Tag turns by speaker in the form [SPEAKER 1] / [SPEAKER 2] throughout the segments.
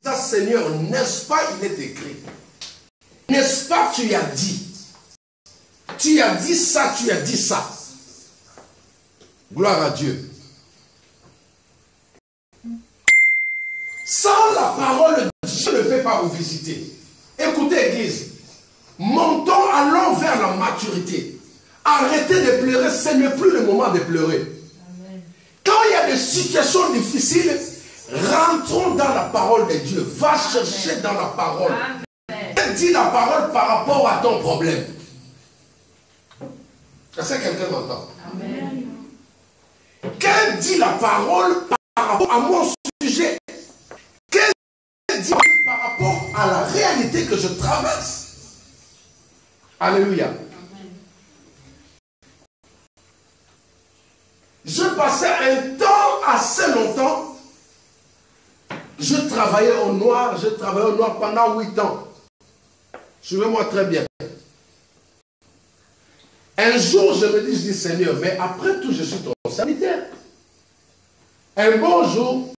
[SPEAKER 1] ça, Seigneur, n'est-ce pas, il est écrit. N'est-ce pas, tu as dit. Tu as dit ça, tu as dit ça. Gloire à Dieu. Sans la parole, Dieu ne peut pas vous visiter. Écoutez, Église. Montons, allons vers la maturité. Arrêtez de pleurer, ce n'est plus le moment de pleurer. Amen. Quand il y a des situations difficiles, rentrons dans la parole de Dieu. Va chercher dans la parole. Amen. Dis la parole par rapport à ton problème. Est-ce que quelqu'un m'entend? Amen. Qu'elle dit la parole par rapport à mon sujet. Qu'elle dit par rapport à la réalité que je traverse. Alléluia. Je passais un temps assez longtemps. Je travaillais au noir. Je travaillais au noir pendant 8 ans. Suivez-moi très bien. Un jour, je dis, Seigneur, mais après tout, je suis ton sanitaire. Un bon jour,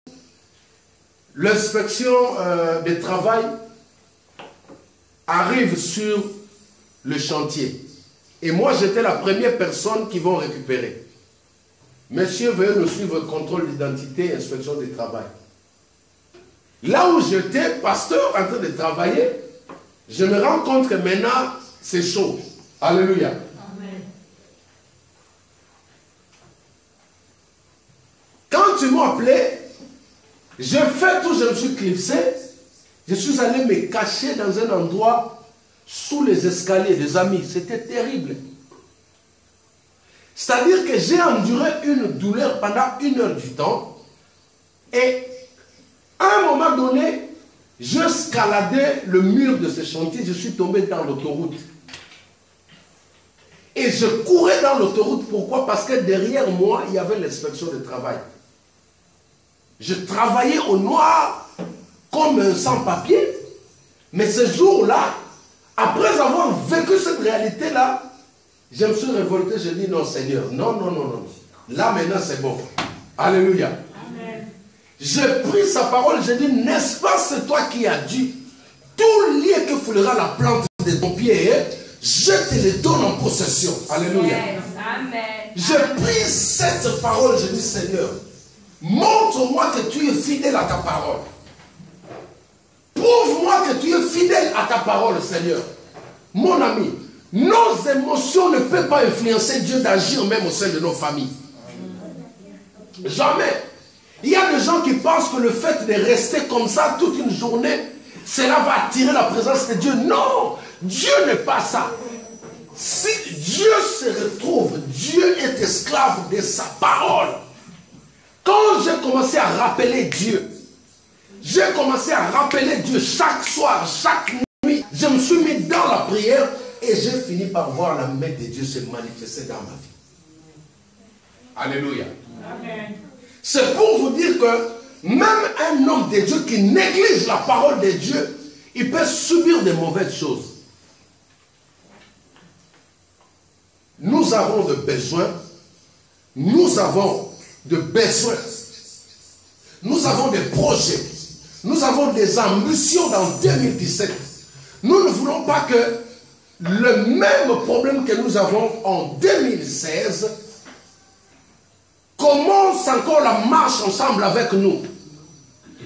[SPEAKER 1] l'inspection du travail arrive sur le chantier. Et moi, j'étais la première personne qui vont récupérer. Monsieur, veuillez nous suivre, contrôle d'identité et inspection du travail. Là où j'étais, pasteur, en train de travailler, je me rends compte que maintenant, c'est chaud. Alléluia. Amen. Quand tu m'as appelé, je fais tout, je me suis clipsé, je suis allé me cacher dans un endroit sous les escaliers des amis. C'était terrible. C'est-à-dire que j'ai enduré une douleur pendant 1 heure du temps. Et à un moment donné, je escaladais le mur de ce chantier. Je suis tombé dans l'autoroute. Et je courais dans l'autoroute. Pourquoi? Parce que derrière moi, il y avait l'inspection du travail. Je travaillais au noir comme un sans-papier. Mais ce jour-là, après avoir vécu cette réalité-là, je me suis révolté, je dis non Seigneur, non, non, non, non. Là maintenant c'est bon. Alléluia. Amen. J'ai pris sa parole, je dis, n'est-ce pas c'est toi qui as dit, tout lieu que foulera la plante de ton pied, je te le donne en possession. Alléluia. Amen. J'ai pris cette parole, je dis Seigneur, montre-moi que tu es fidèle à ta parole. Prouve-moi que tu es fidèle à ta parole, Seigneur. Mon ami, nos émotions ne peuvent pas influencer Dieu d'agir même au sein de nos familles. Jamais. Il y a des gens qui pensent que le fait de rester comme ça toute une journée, cela va attirer la présence de Dieu. Non, Dieu n'est pas ça. Si Dieu se retrouve, Dieu est esclave de sa parole. Quand j'ai commencé à rappeler Dieu, j'ai commencé à rappeler Dieu chaque soir, chaque nuit. Je me suis mis dans la prière et j'ai fini par voir la main de Dieu se manifester dans ma vie. Alléluia. Amen. C'est pour vous dire que même un homme de Dieu qui néglige la parole de Dieu, il peut subir de mauvaises choses. Nous avons de besoins. Nous avons de besoins. Nous avons des projets. Nous avons des ambitions dans 2017. Nous ne voulons pas que le même problème que nous avons en 2016 commence encore la marche ensemble avec nous.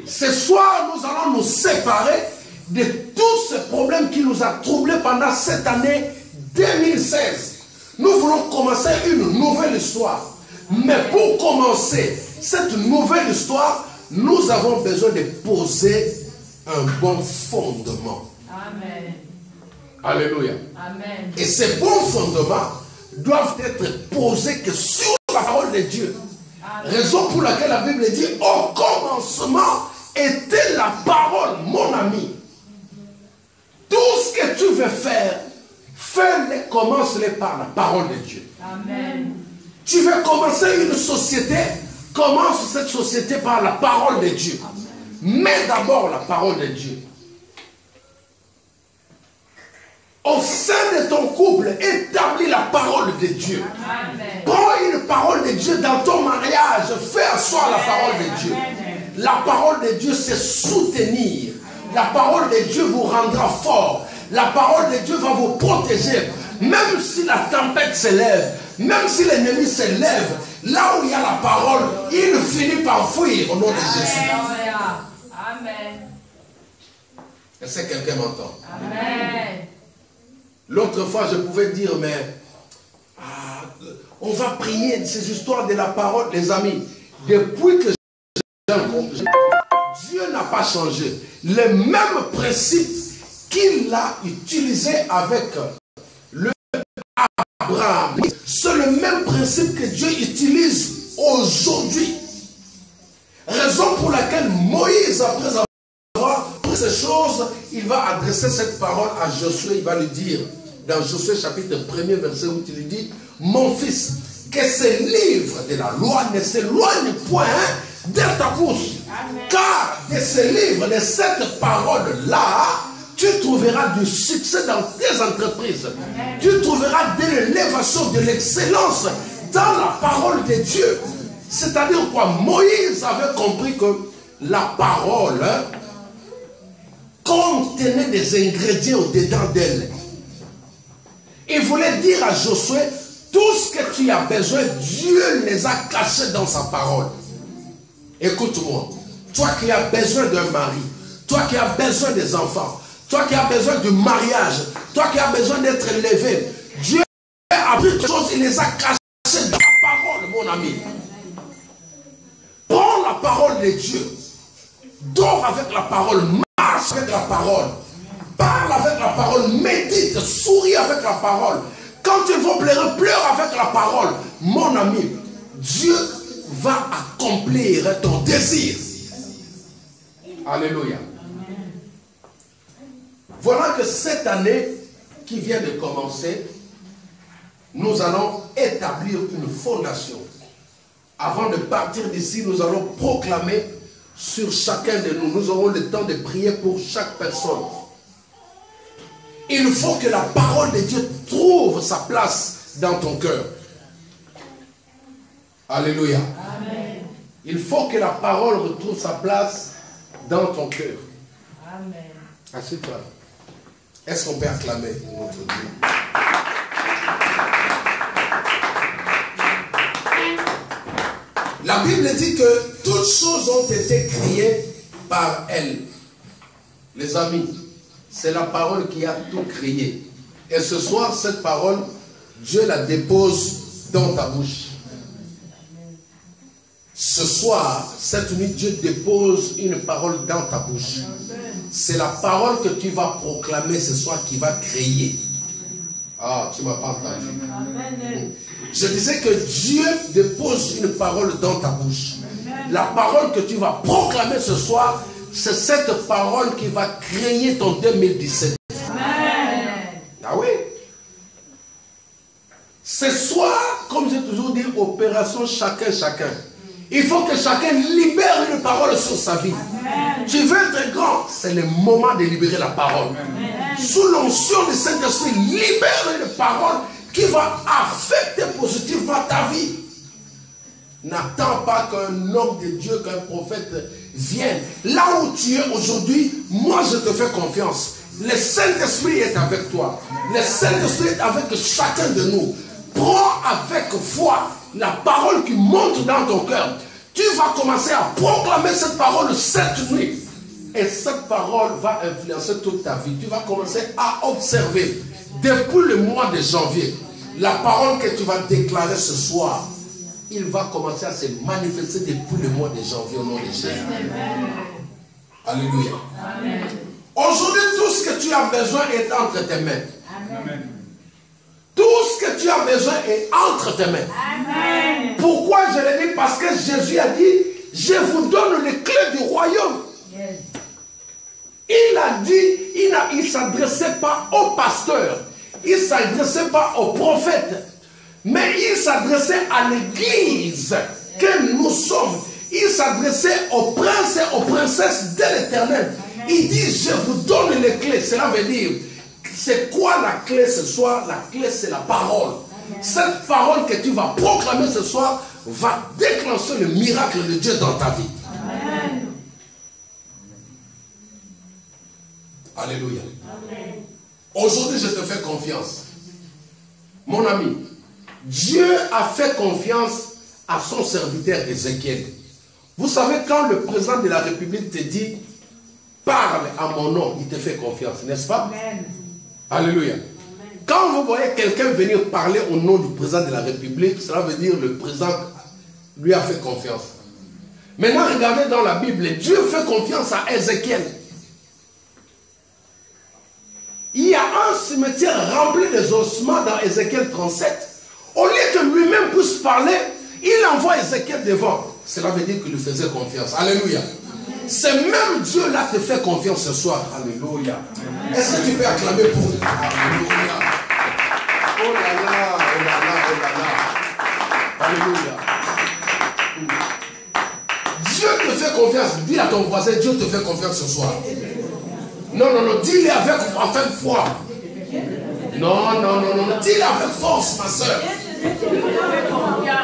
[SPEAKER 1] Ce soir, nous allons nous séparer de tous ces problèmes qui nous ont troublés pendant cette année 2016. Nous voulons commencer une nouvelle histoire. Mais pour commencer cette nouvelle histoire, nous avons besoin de poser un bon fondement. Amen. Alléluia. Amen. Et ces bons fondements doivent être posés que sur la parole de Dieu. Amen. Raison pour laquelle la Bible dit, au commencement était la parole, mon ami. Tout ce que tu veux faire, fais-le, commence-le par la parole de Dieu. Amen. Tu veux commencer une société, commence cette société par la parole de Dieu. Amen. Mets d'abord la parole de Dieu. Au sein de ton couple, établis la parole de Dieu. Amen. Prends une parole de Dieu dans ton mariage. Fais asseoir la parole de Dieu. Amen. La parole de Dieu, c'est soutenir. La parole de Dieu vous rendra fort. La parole de Dieu va vous protéger. Même si la tempête s'élève, même si l'ennemi s'élève, là où il y a la parole, il finit par fuir au nom de Jésus.
[SPEAKER 2] Amen.
[SPEAKER 1] Est-ce que quelqu'un m'entend?
[SPEAKER 2] Amen.
[SPEAKER 1] L'autre fois, je pouvais dire, mais on va prier ces histoires de la parole, les amis. Depuis que Dieu n'a pas changé. Le même principe qu'il a utilisé avec le Abraham, c'est le même principe que Dieu utilise aujourd'hui. Raison pour laquelle Moïse, après avoir pris ces choses, il va adresser cette parole à Josué. Il va lui dire, dans Josué chapitre 1er, verset 8, il lui dit, mon fils, que ces livres de la loi ne s'éloignent point de ta bouche. Amen. Car de ces livres, de cette parole-là, tu trouveras du succès dans tes entreprises. Amen. Tu trouveras de l'élévation, de l'excellence dans la parole de Dieu. C'est-à-dire quoi? Moïse avait compris que la parole contenait des ingrédients au-dedans d'elle. Il voulait dire à Josué, tout ce que tu as besoin, Dieu les a cachés dans sa parole. Écoute-moi, toi qui as besoin d'un mari, toi qui as besoin des enfants, toi qui as besoin du mariage, toi qui as besoin d'être élevé, Dieu a pris des choses, il les a cachées dans la parole, mon ami. Prends la parole de Dieu, dors avec la parole, marche avec la parole, parle avec la parole, médite, souris avec la parole. Quand tu vas pleurer, pleure avec la parole. Mon ami, Dieu va accomplir ton désir. Alléluia. Voilà que cette année qui vient de commencer, nous allons établir une fondation. Avant de partir d'ici, nous allons proclamer sur chacun de nous. Nous aurons le temps de prier pour chaque personne. Il faut que la parole de Dieu trouve sa place dans ton cœur. Alléluia. Amen. Il faut que la parole retrouve sa place dans ton cœur. Amen. Assieds-toi. Est-ce qu'on peut acclamer notre Dieu? La Bible dit que toutes choses ont été créées par elle. Les amis, c'est la parole qui a tout créé. Et ce soir, cette parole, Dieu la dépose dans ta bouche. Ce soir, cette nuit, Dieu dépose une parole dans ta bouche. C'est la parole que tu vas proclamer ce soir qui va créer. Ah, tu ne m'as pas entendu. Je disais que Dieu dépose une parole dans ta bouche. La parole que tu vas proclamer ce soir, c'est cette parole qui va créer ton 2017. Amen. Ah oui. Ce soir, comme j'ai toujours dit, opération chacun. Il faut que chacun libère une parole sur sa vie. Amen. Tu veux être grand, c'est le moment de libérer la parole. Amen. Sous l'onction du Saint-Esprit, libère une parole qui va affecter positivement ta vie. N'attends pas qu'un homme de Dieu, qu'un prophète vienne. Là où tu es aujourd'hui, moi je te fais confiance. Le Saint-Esprit est avec toi. Le Saint-Esprit est avec chacun de nous. Prends avec foi la parole qui monte dans ton cœur. Tu vas commencer à proclamer cette parole cette nuit. Et cette parole va influencer toute ta vie. Tu vas commencer à observer depuis le mois de janvier. La parole que tu vas déclarer ce soir, il va commencer à se manifester depuis le mois de janvier au nom de Jésus. Alléluia. Amen. Aujourd'hui, tout ce que tu as besoin est entre tes mains. Amen. Tout ce que tu as besoin est entre tes mains. Amen. Pourquoi je le dis? Parce que Jésus a dit, je vous donne les clés du royaume. Yes. Il a dit, il ne s'adressait pas aux pasteurs, il ne s'adressait pas aux prophètes, mais il s'adressait à l'église que nous sommes. Il s'adressait aux princes et aux princesses de l'Éternel. Il dit, je vous donne les clés. Cela veut dire, c'est quoi la clé ce soir? La clé, c'est la parole. Amen. Cette parole que tu vas proclamer ce soir va déclencher le miracle de Dieu dans ta vie. Amen. Alléluia. Aujourd'hui, je te fais confiance. Mon ami, Dieu a fait confiance à son serviteur Ézéchiel. Vous savez, quand le président de la République te dit « Parle à mon nom », il te fait confiance, n'est-ce pas? Amen. Alléluia. Amen. Quand vous voyez quelqu'un venir parler au nom du président de la République, cela veut dire que le président lui a fait confiance. Maintenant, regardez dans la Bible, Dieu fait confiance à Ézéchiel. Il y a un cimetière rempli des ossements dans Ézéchiel 37. Au lieu que lui-même puisse parler, il envoie Ézéchiel devant. Cela veut dire qu'il lui faisait confiance. Alléluia. C'est même Dieu là qui te fait confiance ce soir. Alléluia. Est-ce que tu peux acclamer pour lui? Alléluia. Oh là là, oh là là, oh là là. Alléluia. Dieu te fait confiance. Dis à ton voisin, Dieu te fait confiance ce soir. Non, non, non, dis-le avec foi. Non, non, non, non, dis-le avec force, ma soeur.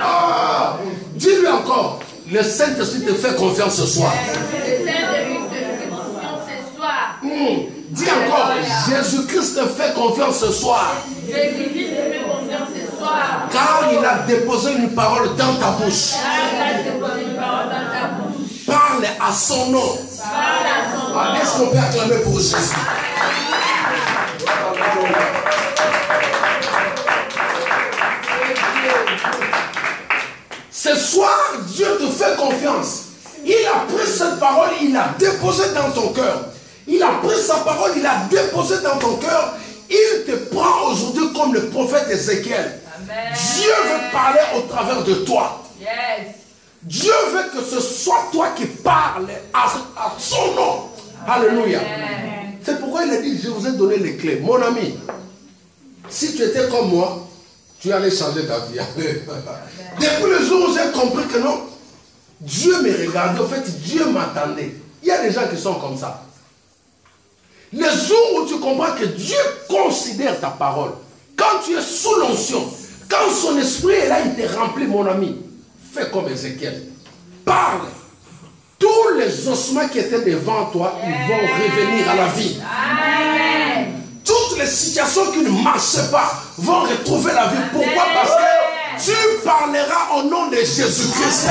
[SPEAKER 1] Ah, dis-lui encore, le Saint-Esprit te fait confiance ce soir.
[SPEAKER 2] Le Saint-Esprit te fait confiance ce soir.
[SPEAKER 1] Dis encore, Jésus-Christ te fait confiance ce soir.
[SPEAKER 2] Jésus-Christ te fait confiance ce soir.
[SPEAKER 1] Car il a déposé une parole dans ta bouche. Parle à son nom. Est-ce qu'on peut acclamer pour Jésus? Ce soir, Dieu te fait confiance. Il a pris cette parole, il l'a déposée dans ton cœur. Il a pris sa parole, il l'a déposée dans ton cœur. Il te prend aujourd'hui comme le prophète Ézéchiel. Amen. Dieu veut parler au travers de toi. Yes. Dieu veut que ce soit toi qui parles à son nom. Alléluia. C'est pourquoi il a dit, je vous ai donné les clés. Mon ami, si tu étais comme moi, tu allais changer ta vie. Depuis le jour où j'ai compris que non, Dieu me regardait, en fait, Dieu m'attendait. Il y a des gens qui sont comme ça. Le jour où tu comprends que Dieu considère ta parole, quand tu es sous l'onction, quand son esprit est là, il te remplit, mon ami, fais comme Ézéchiel. Parle. Tous les ossements qui étaient devant toi, ils vont revenir à la vie. Amen. Toutes les situations qui ne marchaient pas vont retrouver la vie. Pourquoi? Parce que tu parleras au nom de Jésus-Christ.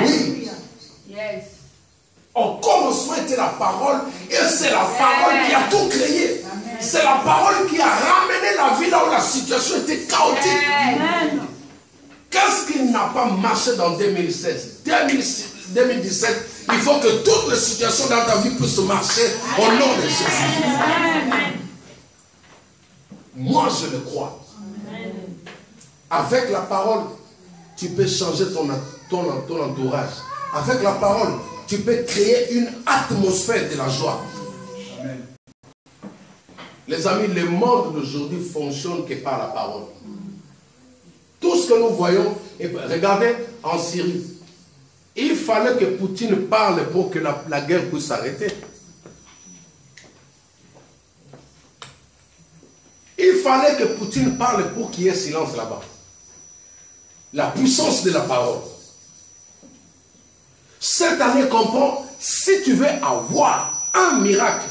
[SPEAKER 1] Oui. Yes. Au commencement était la parole, et c'est la parole qui a tout créé. C'est la parole qui a ramené la vie là où la situation était chaotique. Qu'est-ce qui n'a pas marché dans 2016, 2017? Il faut que toutes les situations dans ta vie puissent marcher au nom de Jésus. Moi, je le crois. Avec la parole, tu peux changer ton entourage. Avec la parole, tu peux créer une atmosphère de la joie. Amen. Les amis, le monde d'aujourd'hui fonctionne que par la parole. Tout ce que nous voyons, et regardez en Syrie, il fallait que Poutine parle pour que la guerre puisse s'arrêter. Il fallait que Poutine parle pour qu'il y ait silence là-bas. La puissance de la parole. Cette année, comprends, si tu veux avoir un miracle,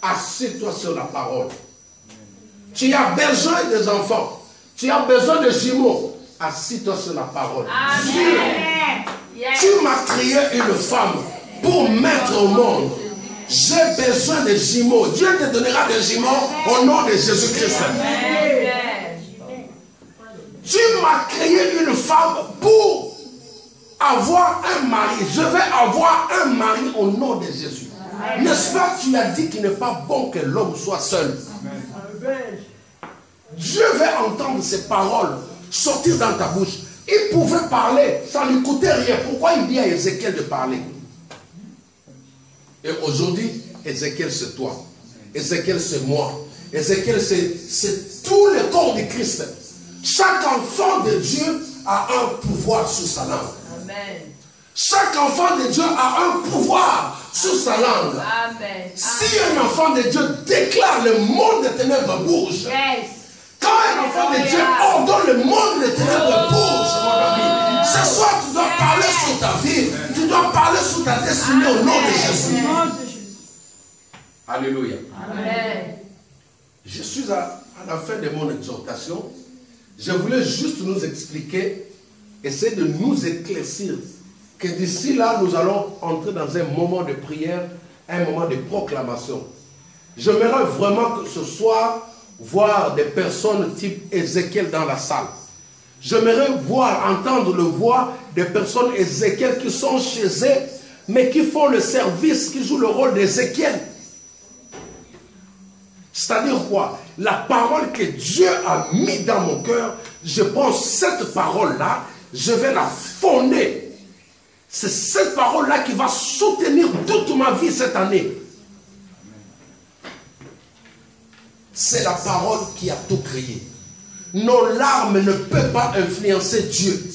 [SPEAKER 1] assieds-toi sur la parole. Tu as besoin des enfants. Tu as besoin de jumeaux. Assis-toi sur la parole. Amen. Tu m'as créé une femme pour mettre au monde. J'ai besoin de jumeaux. Dieu te donnera des jumeaux au nom de Jésus-Christ. Tu m'as créé une femme pour avoir un mari. Je vais avoir un mari au nom de Jésus. N'est-ce pas, tu as dit qu'il n'est pas bon que l'homme soit seul. Amen. Dieu veut entendre ces paroles sortir dans ta bouche. Il pouvait parler, ça ne lui coûtait rien. Pourquoi il dit à Ézéchiel de parler? Et aujourd'hui, Ézéchiel c'est toi. Ézéchiel c'est moi. Ézéchiel c'est tout le corps de Christ. Chaque enfant de Dieu a un pouvoir sur sa langue. Amen. Chaque enfant de Dieu a un pouvoir sur sa langue. Amen. Si un enfant de Dieu déclare le monde des ténèbres bouge. Yes. Quand un enfant de Dieu ordonne le monde des ténèbres bouge, mon ami. Ce soir, tu dois parler sur ta vie. Tu dois parler sur ta destinée au nom de Jésus. Alléluia.
[SPEAKER 2] Amen.
[SPEAKER 1] Je suis à la fin de mon exhortation. Je voulais juste nous expliquer, essayer de nous éclaircir, que d'ici là, nous allons entrer dans un moment de prière, un moment de proclamation. J'aimerais vraiment que ce soir, voir des personnes type Ézéchiel dans la salle. J'aimerais entendre le voix des personnes Ézéchiel qui sont chez eux, mais qui font le service, qui jouent le rôle d'Ézéchiel. C'est-à-dire quoi? La parole que Dieu a mis dans mon cœur, je prends cette parole-là, je vais la fonder. C'est cette parole-là qui va soutenir toute ma vie cette année. C'est la parole qui a tout créé. Nos larmes ne peuvent pas influencer Dieu.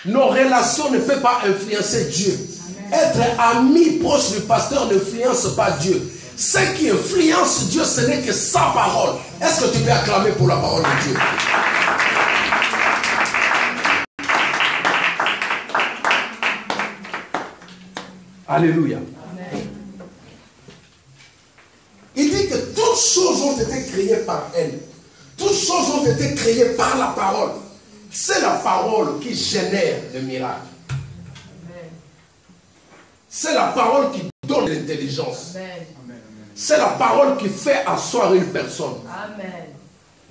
[SPEAKER 1] Nos relations ne peuvent pas influencer Dieu. Être ami proche du pasteur n'influence pas Dieu. Ce qui influence Dieu, ce n'est que sa parole. Est-ce que tu peux acclamer pour la parole de Dieu? Alléluia. Amen. Il dit que toutes choses ont été créées par elle. Toutes choses ont été créées par la parole. C'est la parole qui génère le miracle. C'est la parole qui donne l'intelligence. C'est la parole qui fait asseoir une personne. Amen.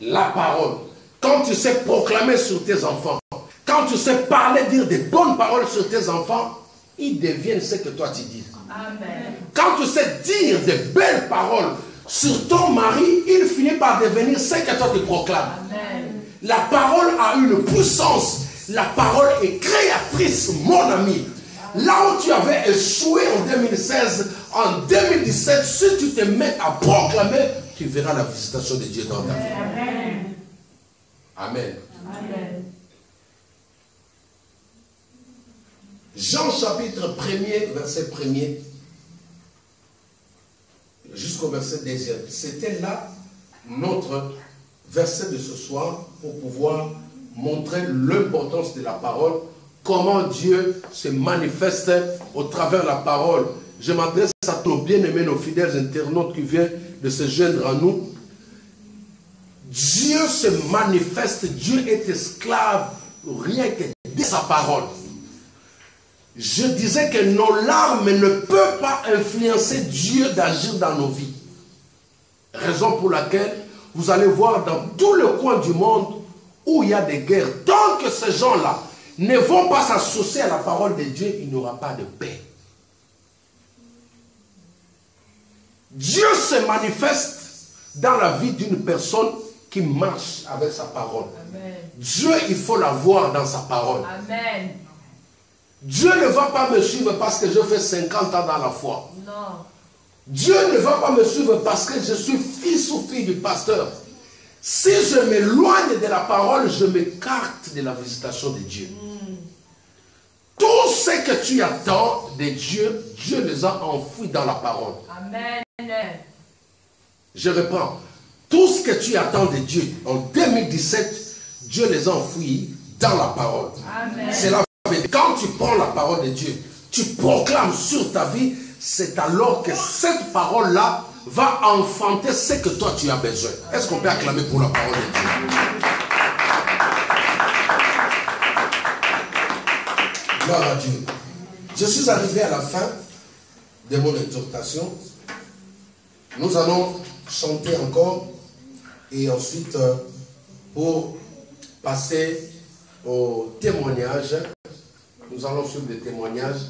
[SPEAKER 1] La parole. Quand tu sais proclamer sur tes enfants, quand tu sais parler, dire des bonnes paroles sur tes enfants, ils deviennent ce que toi tu dis. Amen. Quand tu sais dire des belles paroles sur ton mari, il finit par devenir ce que toi tu proclames. Amen. La parole a une puissance. La parole est créatrice, mon ami. Là où tu avais échoué en 2016, en 2017, si tu te mets à proclamer, tu verras la visitation de Dieu dans ta vie. Amen. Amen. Amen. Jean chapitre 1er, verset 1er, jusqu'au verset 2e. C'était là notre verset de ce soir pour pouvoir montrer l'importance de la parole, comment Dieu se manifeste au travers de la parole. Je m'adresse à nos bien-aimés, nos fidèles internautes qui viennent de se joindre à nous. Dieu se manifeste, Dieu est esclave, rien que de sa parole. Je disais que nos larmes ne peuvent pas influencer Dieu d'agir dans nos vies. Raison pour laquelle vous allez voir dans tous les coins du monde où il y a des guerres, tant que ces gens-là ne vont pas s'associer à la parole de Dieu, il n'y aura pas de paix. Dieu se manifeste dans la vie d'une personne qui marche avec sa parole. Amen. Dieu, il faut la voir dans sa parole. Amen. Dieu ne va pas me suivre parce que je fais 50 ans dans la foi. Non. Dieu ne va pas me suivre parce que je suis fils ou fille du pasteur. Si je m'éloigne de la parole, je m'écarte de la visitation de Dieu. Tout ce que tu attends de Dieu, Dieu les a enfouis dans la parole. Amen. Je reprends. Tout ce que tu attends de Dieu en 2017, Dieu les a enfouis dans la parole. C'est la vérité. Quand tu prends la parole de Dieu, tu proclames sur ta vie, c'est alors que cette parole-là va enfanter ce que toi tu as besoin. Est-ce qu'on peut acclamer pour la parole de Dieu? Gloire à Dieu. Je suis arrivé à la fin de mon exhortation. Nous allons chanter encore et ensuite pour passer au témoignage, nous allons suivre des témoignages,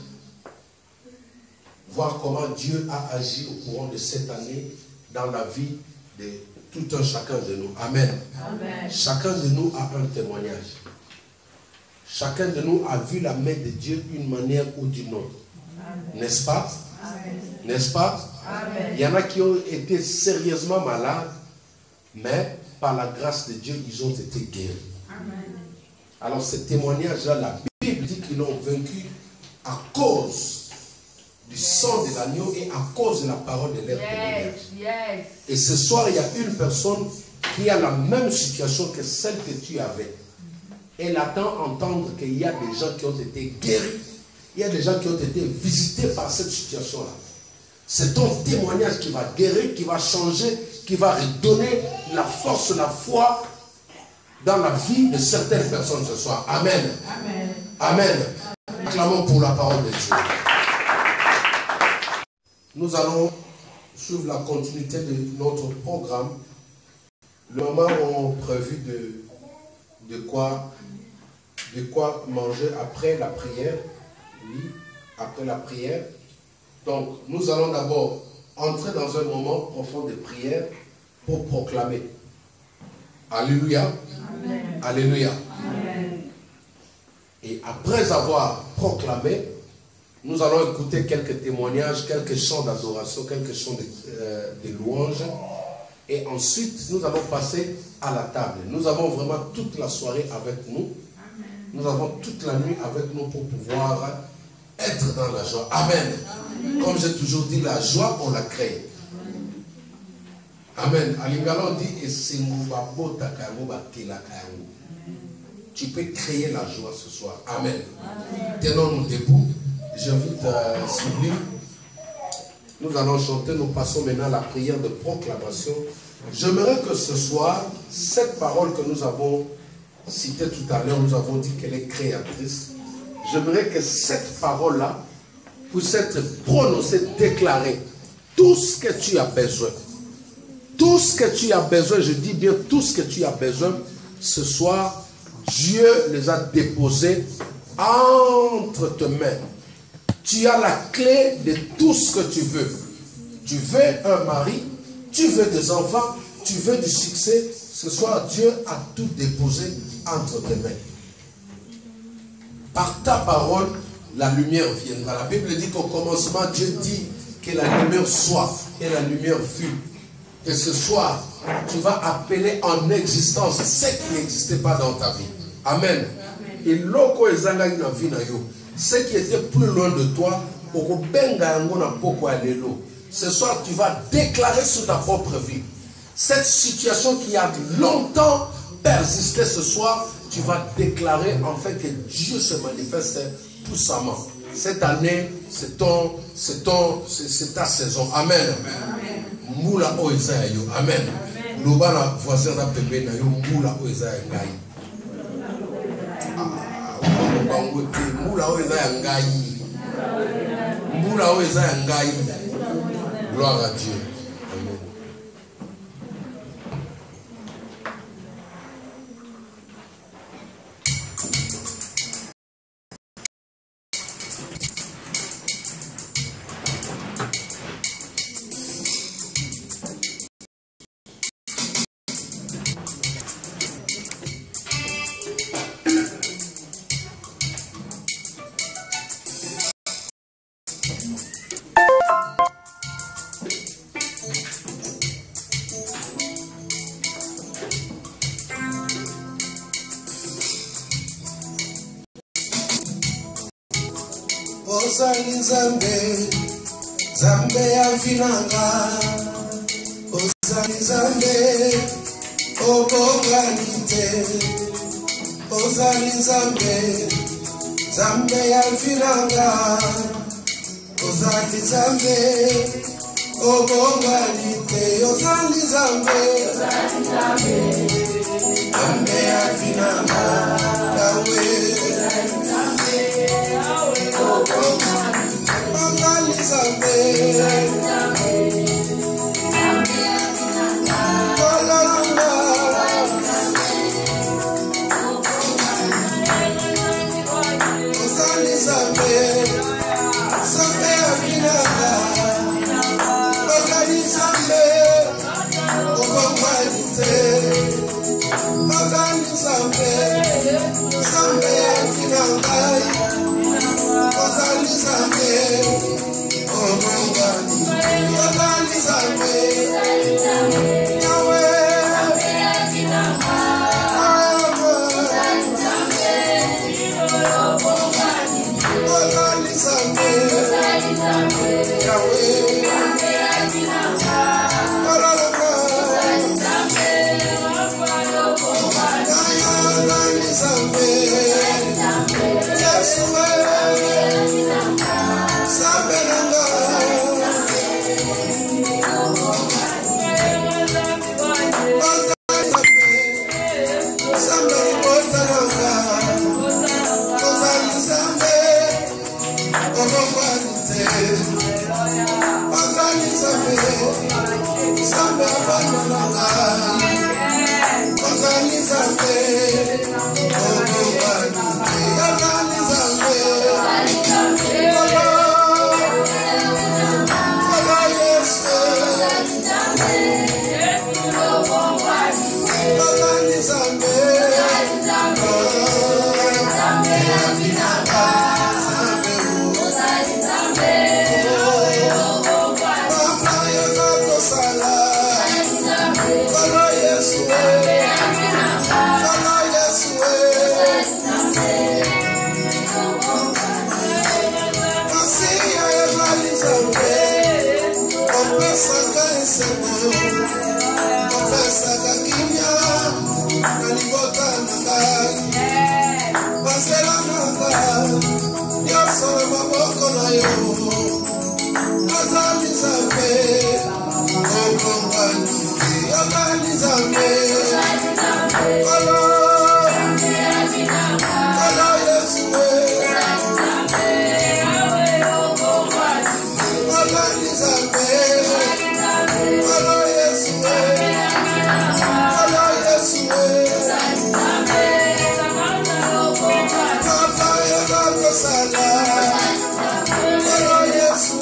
[SPEAKER 1] voir comment Dieu a agi au courant de cette année dans la vie de tout un chacun de nous. Amen. Amen. Chacun de nous a un témoignage. Chacun de nous a vu la main de Dieu d'une manière ou d'une autre. N'est-ce pas? N'est-ce pas? Amen. Il y en a qui ont été sérieusement malades, mais par la grâce de Dieu, ils ont été guéris. Amen. Alors ce témoignage-là, la Bible dit qu'ils l'ont vaincu à cause du sang de l'agneau et à cause de la parole de leur témoignage. Yes. Et ce soir, il y a une personne qui a la même situation que celle que tu avais. Elle attend entendre qu'il y a des gens qui ont été guéris. Il y a des gens qui ont été visités par cette situation-là. C'est ton témoignage qui va guérir, qui va changer, qui va redonner la force, la foi dans la vie de certaines personnes ce soir. Amen. Amen. Amen. Acclamons pour la parole de Dieu. Nous allons suivre la continuité de notre programme. Le moment ont prévu de quoi manger après la prière. Oui, après la prière. Donc, nous allons d'abord entrer dans un moment profond de prière pour proclamer. Alléluia. Amen. Alléluia. Amen. Et après avoir proclamé, nous allons écouter quelques témoignages, quelques chants d'adoration, quelques chants de louange. Et ensuite, nous allons passer à la table. Nous avons vraiment toute la soirée avec nous. Amen. Nous avons toute la nuit avec nous pour pouvoir être dans la joie. Amen. Amen. Comme j'ai toujours dit, la joie, on la crée. Amen. Alingalo dit, tu peux créer la joie ce soir. Amen. Tenons-nous debout. J'invite Sylvie. Nous allons chanter. Nous passons maintenant à la prière de proclamation. J'aimerais que ce soir, cette parole que nous avons citée tout à l'heure, nous avons dit qu'elle est créatrice. J'aimerais que cette parole-là puisse être prononcée, déclarée. Tout ce que tu as besoin. Tout ce que tu as besoin, je dis bien tout ce que tu as besoin, ce soir, Dieu les a déposés entre tes mains. Tu as la clé de tout ce que tu veux. Tu veux un mari, tu veux des enfants, tu veux du succès. Ce soir, Dieu a tout déposé entre tes mains. Par ta parole, la lumière viendra. La Bible dit qu'au commencement, Dieu dit que la lumière soit et la lumière fut. Et ce soir, tu vas appeler en existence ce qui n'existait pas dans ta vie. Amen. Et loko ezanga na vie na yo. Ce qui était plus loin de toi, ce soir, tu vas déclarer sur ta propre vie. Cette situation qui a longtemps persisté ce soir, tu vas déclarer en fait que Dieu se manifeste puissamment. Cette année, c'est ta saison. Amen. Moula oizayo. Amen. Loba la voisin na bébé na yo moula oizayo ngai. Moula oizayo ngai. Moula oizayo ngai. Gloire à Dieu. Amen.
[SPEAKER 3] Zambe, Zambe ya finanga, Ozani Zambe, Oboganite, Ozani Zambe, Zambe ya finanga, Ozani Zambe, Oboganite, Ozani Zambe, Zambe ya finanga, Dawe. opesaka esengo opesaka kimia na libota na ngai banzela na ngai nyonso na maboko na yo ozali nzambe okongwani ozali nzambe olo Yesu ozali nzambe olo Yesu papa yoza kosala olo Yesu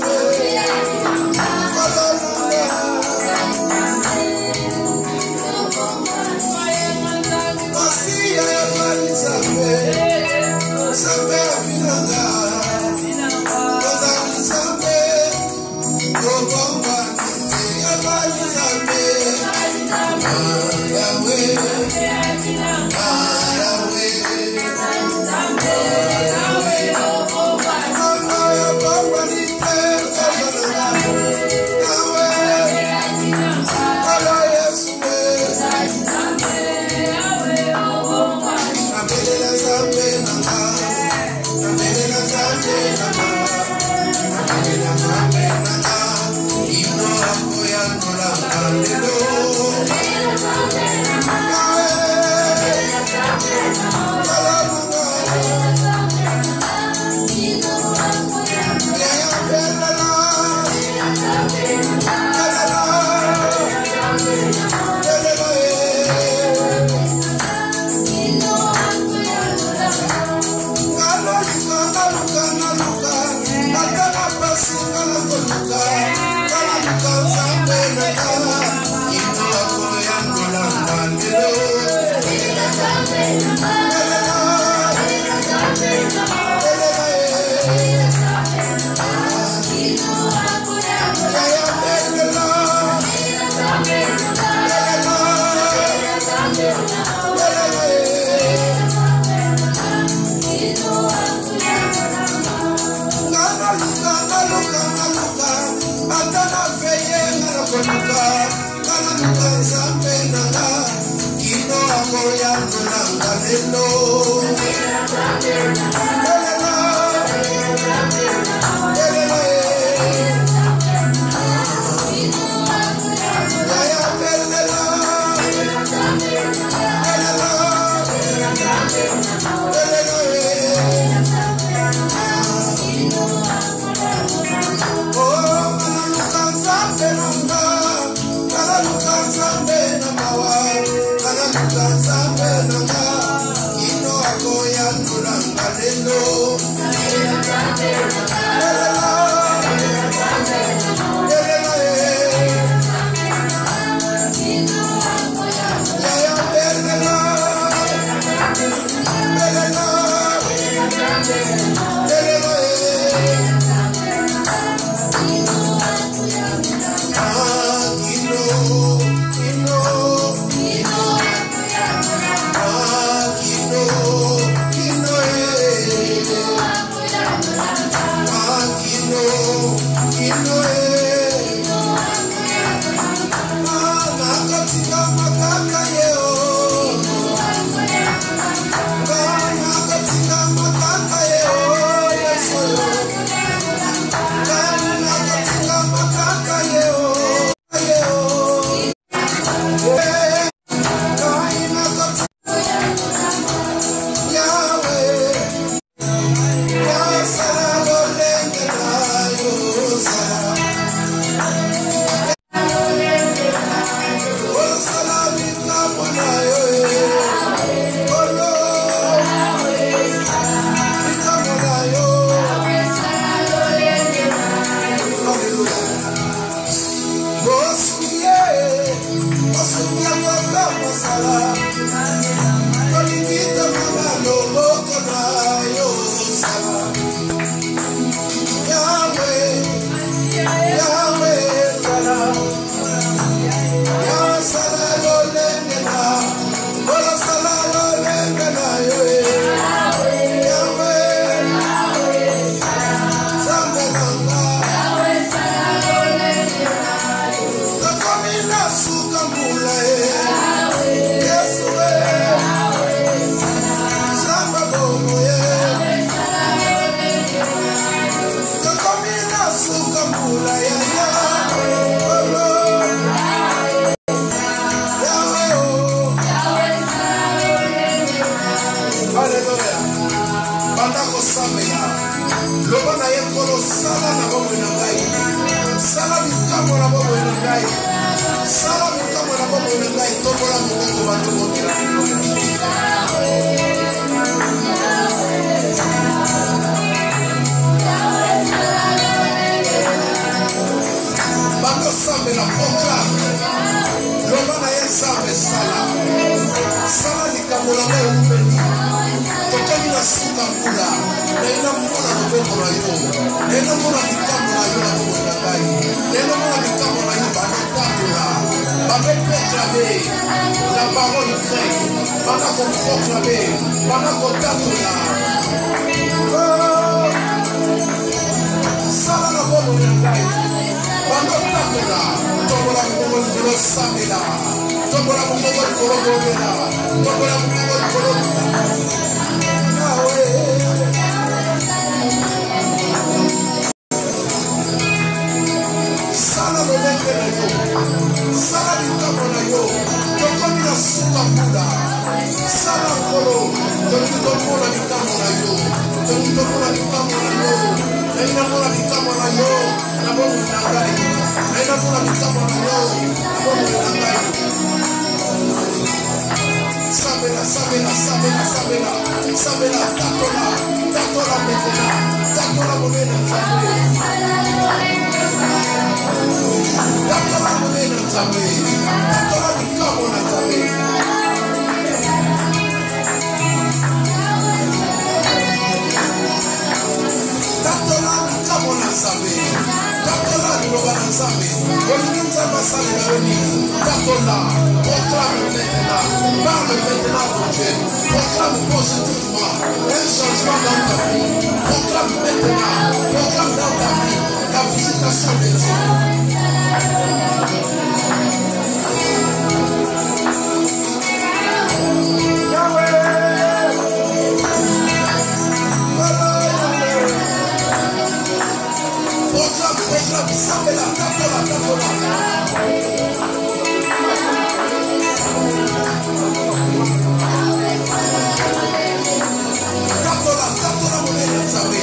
[SPEAKER 3] Hello. sambela proclame loba na ye nzambe sala sala likambo na ngai eumeli tokomi na suka mbula naina mona loboko na yo naina mona likambo na yo na bomoi na ngai naina mona likambo na yo banotatola bameproklame la parole grecque bana koproklame bana kotatola sala na bomoi na ngai banotatola tokola mongongo likolo samela tokola mongongo likolo bomela tokola mongongo likolo sala lolenge na yo sala likambo na yo tokomi na suka mbula sala nkolo tolingi tomona likambo na yo tolingi tomona likambo na yo naina mona likambo na yo na bomoi na ngai naina mona likambo na yo na bomoi na ngai sabela sabela sabela sabela sabela tatola tatola metena tatola monena nzambe tatola monena nzambe tatola likambo na nzambe tatola likambo na nzambe tatola liloba na nzambe olingi nzambe asalela yo nini tatola proclame maintenant parle maintenant ton Dieu proclame positivement un changement dans ta vie proclame maintenant proclame dans ta vie la visitation de Dieu. Proclame, sabela, tatola, tatola. Tatola, monena nzambe.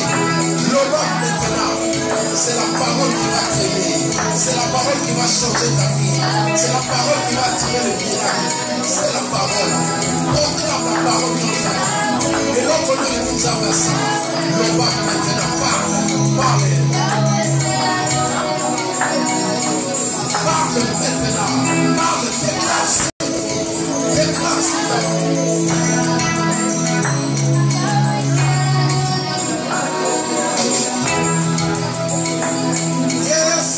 [SPEAKER 3] Loba maintenant, c'est la parole qui va créer, c'est la parole qui va changer ta vie, c'est la parole qui va attirer le miracle, c'est la parole. Proclame la parole dans ta vie. Et l'autre nom est nzambe à ça. Loba maintenant, parle, parle. Parle maintenant, parle, déclare, déclare ta Yes,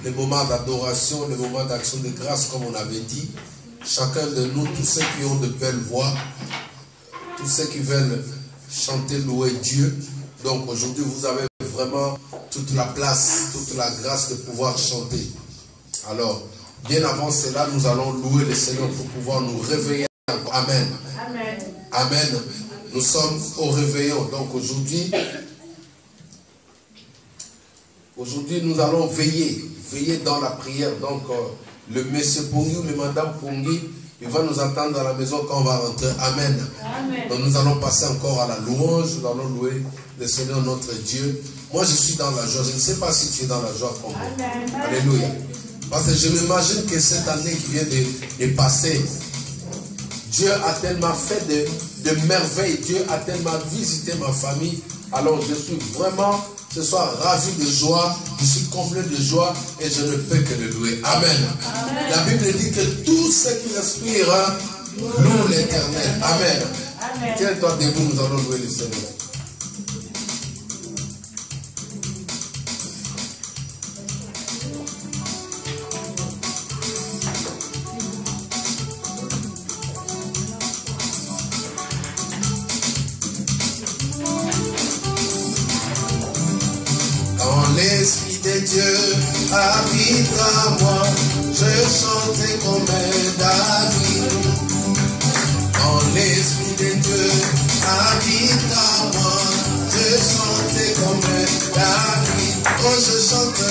[SPEAKER 3] Les moments d'adoration, les moments d'action de grâce, comme on avait dit, chacun de nous, tous ceux qui ont de belles voix, tous ceux qui veulent chanter, louer Dieu. Donc aujourd'hui, vous avez vraiment toute la place, toute la grâce de pouvoir chanter. Alors, bien avant cela, nous allons louer le Seigneur pour pouvoir nous réveiller. Amen.
[SPEAKER 2] Amen.
[SPEAKER 3] Amen. Nous sommes au réveillon. Donc aujourd'hui, nous allons veiller dans la prière. Donc le monsieur Pongi ou le madame Pongi, il va nous attendre dans la maison quand on va rentrer. Amen.
[SPEAKER 2] Amen.
[SPEAKER 3] Donc nous allons passer encore à la louange. Nous allons louer le Seigneur notre Dieu. Moi je suis dans la joie. Je ne sais pas si tu es dans la joie comme moi. Alléluia. Parce que je m'imagine que cette année qui vient de passer, Dieu a tellement fait de merveilles. Dieu a tellement visité ma famille. Alors je suis vraiment ce soir ravi de joie. Je suis comblé de joie et je ne peux que le louer. Amen. Amen. La Bible dit que tout ce qui respire loue l'Éternel. Amen. Tiens-toi debout, nous allons louer le Seigneur.
[SPEAKER 4] L'Esprit de Dieu habite en moi, je chantais comme David. Quand l'Esprit de Dieu habite en moi, je chantais comme David. Oh, je chante.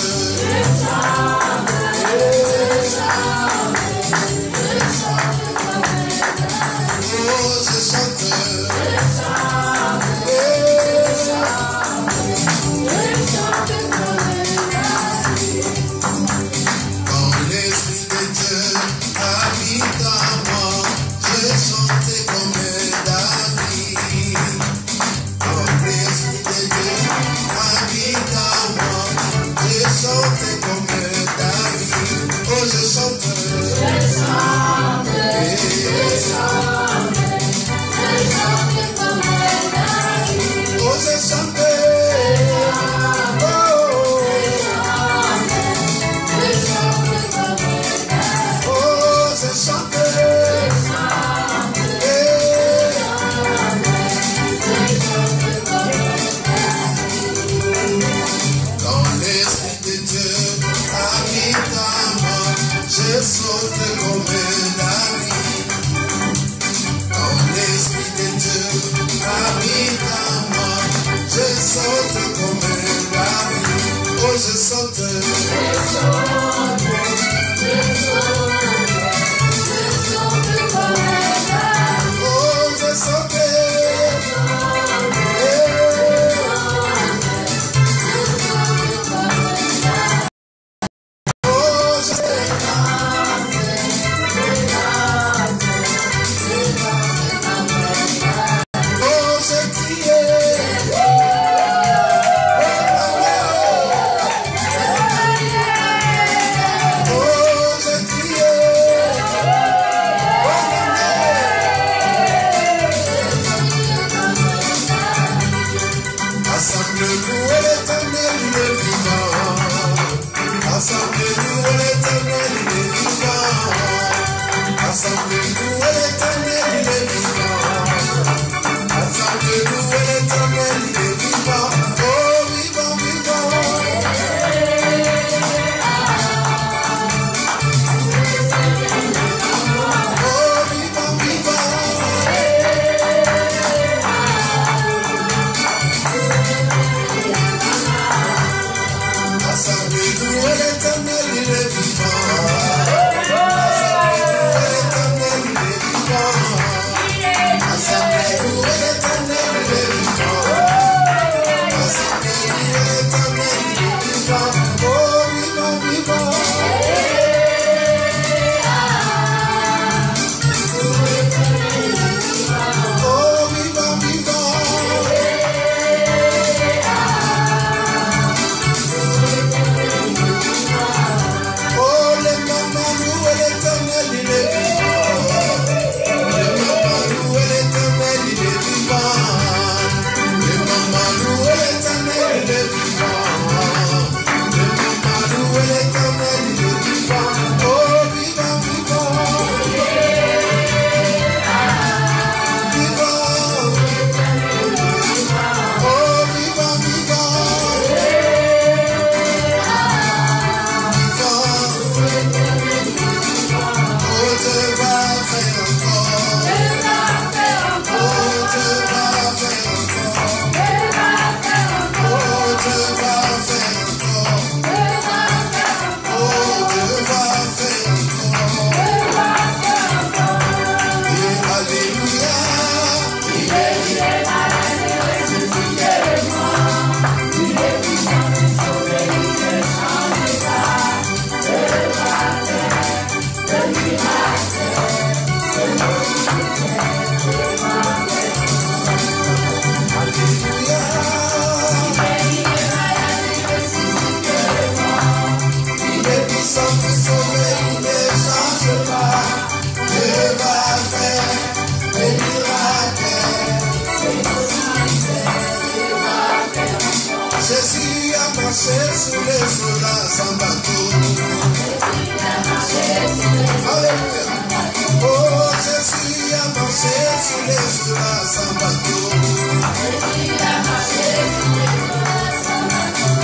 [SPEAKER 4] marcher sur les eaux là sans bateau.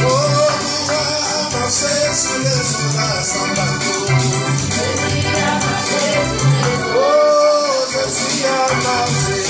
[SPEAKER 4] Oh, pouvoir marcher sur les eaux là sans bateau. Oh, je suis à marcher.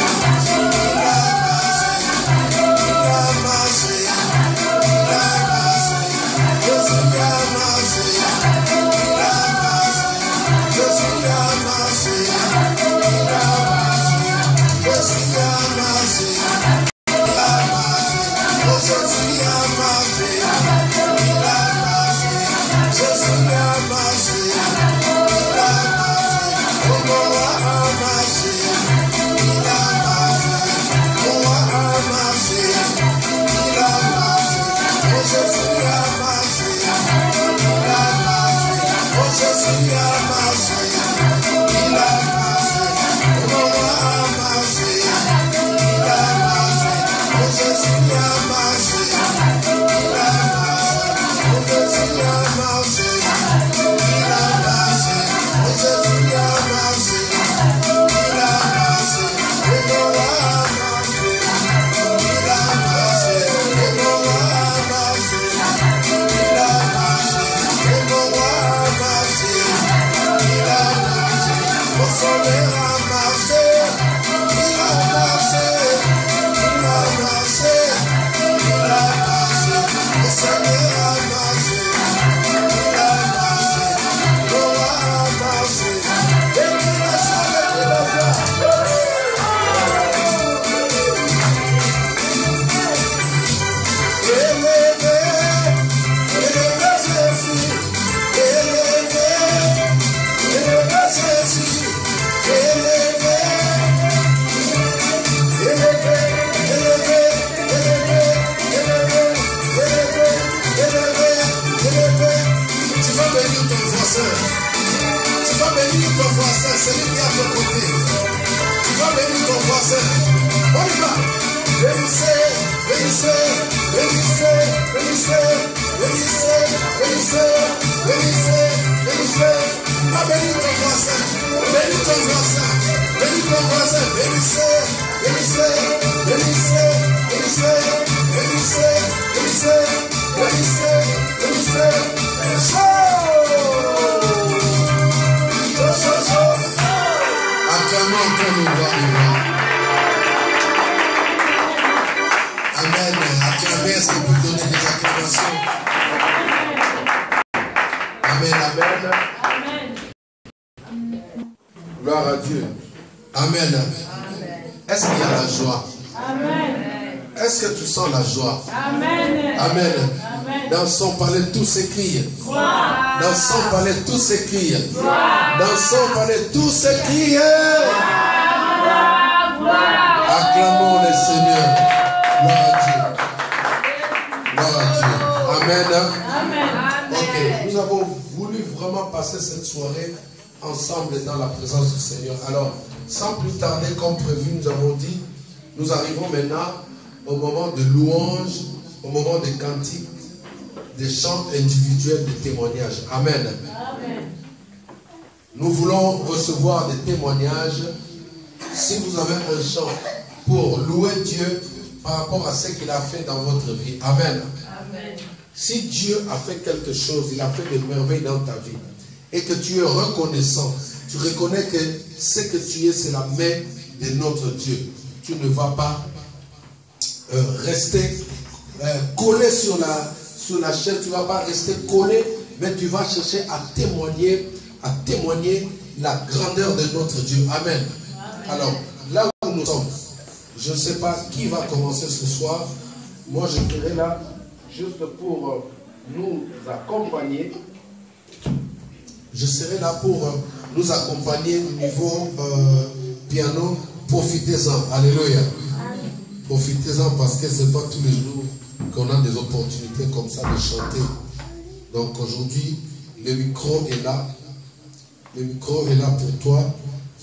[SPEAKER 4] Gloire à Dieu. Amen. Est-ce qu'il y a la joie? Amen. Est-ce que tu sens la joie? Amen. Amen. Dans son palais, tout s'écrie. Dans son palais, tout s'écrie. Dans son palais, tout s'écrie. Acclamons le Seigneur. Gloire à Dieu. Gloire à Dieu. Amen. Amen. Ok, nous avons voulu vraiment passer cette soirée ensemble dans la présence du Seigneur. Alors, sans plus tarder, comme prévu, nous avons dit, nous arrivons maintenant au moment de louange, au moment des cantiques, des chants individuels, des témoignages. Amen. Amen. Nous voulons recevoir des témoignages. Si vous avez un chant pour louer Dieu par rapport à ce qu'il a fait dans votre vie. Amen. Amen. Si Dieu a fait quelque chose, il a fait des merveilles dans ta vie, et que tu es reconnaissant, tu reconnais que ce que tu es, c'est la main de notre Dieu. Tu ne vas pas rester collé sur la chaise, tu ne vas pas rester collé, mais tu vas chercher à témoigner la grandeur de notre Dieu. Amen. Alors, là où nous sommes, je ne sais pas qui va commencer ce soir. Moi, je serai là juste pour nous accompagner. Je serai là pour nous accompagner au niveau piano. Profitez-en. Alléluia. Profitez-en parce que ce n'est pas tous les jours qu'on a des opportunités comme ça de chanter. Donc aujourd'hui, le micro est là. Le micro est là pour toi.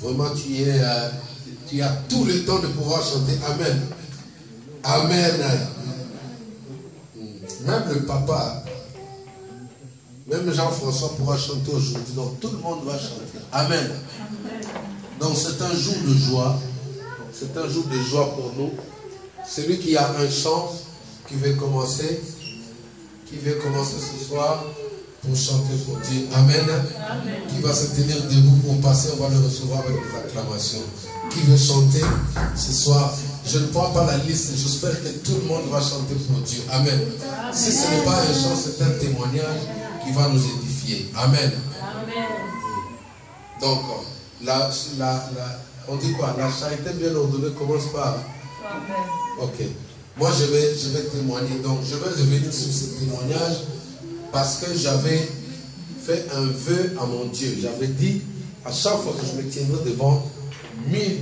[SPEAKER 4] Vraiment, tu as tout le temps de pouvoir chanter. Amen. Amen. Même le papa, même Jean-François pourra chanter aujourd'hui. Donc tout le monde va chanter. Amen. Donc c'est un jour de joie. C'est un jour de joie pour nous. Celui qui a un chant, qui veut commencer ce soir pour chanter pour Dieu. Amen. Amen. Qui va se tenir debout pour passer, on va le recevoir avec des acclamations. Qui veut chanter ce soir? Je ne prends pas la liste, j'espère que tout le monde va chanter pour Dieu. Amen. Amen. Si ce n'est pas un chant, c'est un témoignage qui va nous édifier. Amen. Amen. Donc, on dit quoi? La charité bien ordonnée commence par. Amen. Ok. Moi, je vais témoigner. Donc, je vais revenir sur ce témoignage parce que j'avais fait un vœu à mon Dieu. J'avais dit, à chaque fois que je me tiendrai devant 1000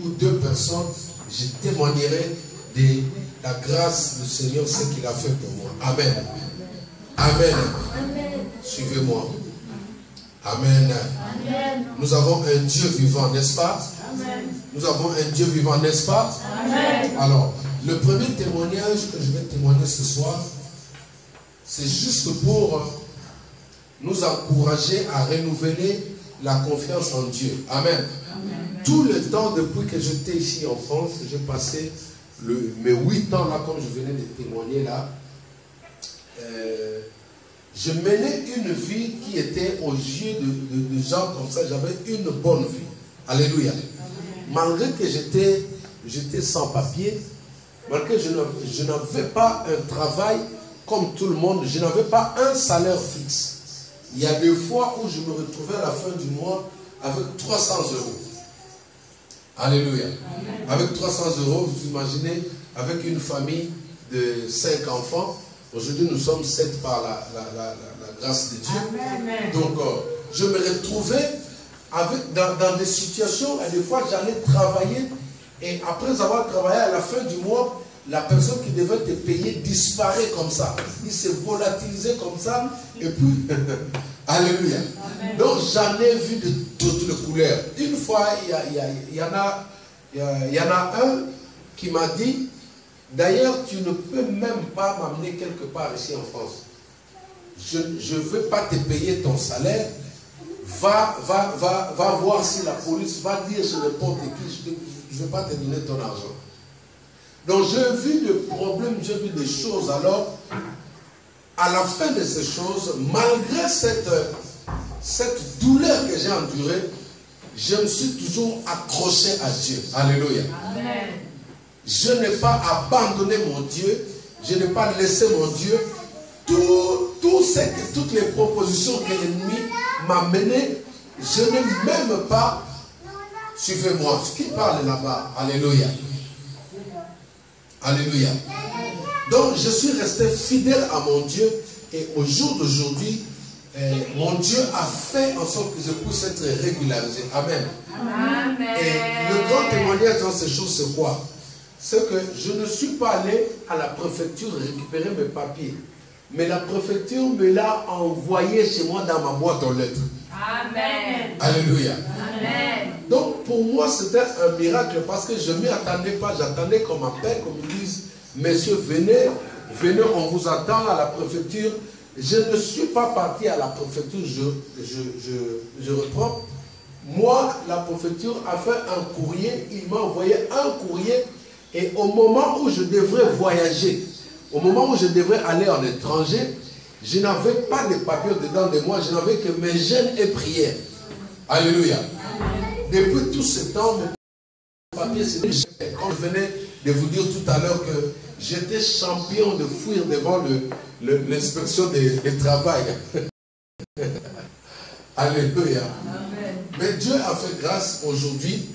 [SPEAKER 4] ou 2 personnes, je témoignerai de la grâce du Seigneur, ce qu'il a fait pour moi. Amen. Amen. Amen. Suivez-moi. Amen. Amen. Nous avons un Dieu vivant, n'est-ce pas? Amen. Nous avons un Dieu vivant, n'est-ce pas? Amen. Alors, le premier témoignage que je vais témoigner ce soir, c'est juste pour nous encourager à renouveler la confiance en Dieu. Amen. Amen. Tout le temps, depuis que j'étais ici en France, j'ai passé mes 8 ans là, comme je venais de témoigner là, je menais une vie qui était aux yeux de gens comme ça, j'avais une bonne vie. Alléluia. Amen. Malgré que j'étais sans papier, malgré que je n'avais pas un travail comme tout le monde, je n'avais pas un salaire fixe. Il y a des fois où je me retrouvais à la fin du mois avec 300 euros. Alléluia. Amen. Avec 300 euros, vous imaginez, avec une famille de 5 enfants. Aujourd'hui, nous sommes 7 par la grâce de Dieu. Amen. Donc, je me retrouvais dans des situations, et des fois, j'allais travailler. Et après avoir travaillé à la fin du mois, la personne qui devait te payer disparaît comme ça. Il s'est volatilisé comme ça. Et puis, alléluia. Amen. Donc, j'en ai vu de toutes les couleurs. Une fois, il y en a un qui m'a dit, d'ailleurs, tu ne peux même pas m'amener quelque part ici en France. Je ne veux pas te payer ton salaire. Va voir si la police va dire sur n'importe qui, je ne vais pas te donner ton argent. Donc j'ai vu des problèmes, j'ai vu des choses. Alors, à la fin de ces choses, malgré cette douleur que j'ai endurée, je me suis toujours accroché à Dieu. Alléluia. Amen. Je n'ai pas abandonné mon Dieu, je n'ai pas laissé mon Dieu. Toutes les propositions que l'ennemi m'a menées, je n'ai même pas. Suivez-moi. Qui parle là-bas? Alléluia. Alléluia. Donc, je suis resté fidèle à mon Dieu. Et au jour d'aujourd'hui, mon Dieu a fait en sorte que je puisse être régularisé. Amen. Amen. Et le grand témoignage dans ces choses, c'est quoi? C'est que je ne suis pas allé à la préfecture récupérer mes papiers. Mais la préfecture me l'a envoyé chez moi dans ma boîte aux lettres. Amen. Alléluia. Amen. Donc pour moi c'était un miracle parce que je ne m'y attendais pas. J'attendais qu'on m'appelle, qu'on me dise, messieurs, venez, on vous attend à la préfecture. Je ne suis pas parti à la préfecture, je reprends. Moi, la préfecture a fait un courrier, il m'a envoyé un courrier et au moment où je devrais voyager, au moment où je devrais aller en étranger, je n'avais pas de papiers dedans de moi, je n'avais que mes jeûnes et prières. Alléluia. Depuis tout ce temps, mes papiers, c'était quand je venais de vous dire tout à l'heure que j'étais champion de fuir devant l'inspection du travail. Alléluia. Mais Dieu a fait grâce aujourd'hui.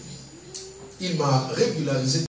[SPEAKER 4] Il m'a régularisé.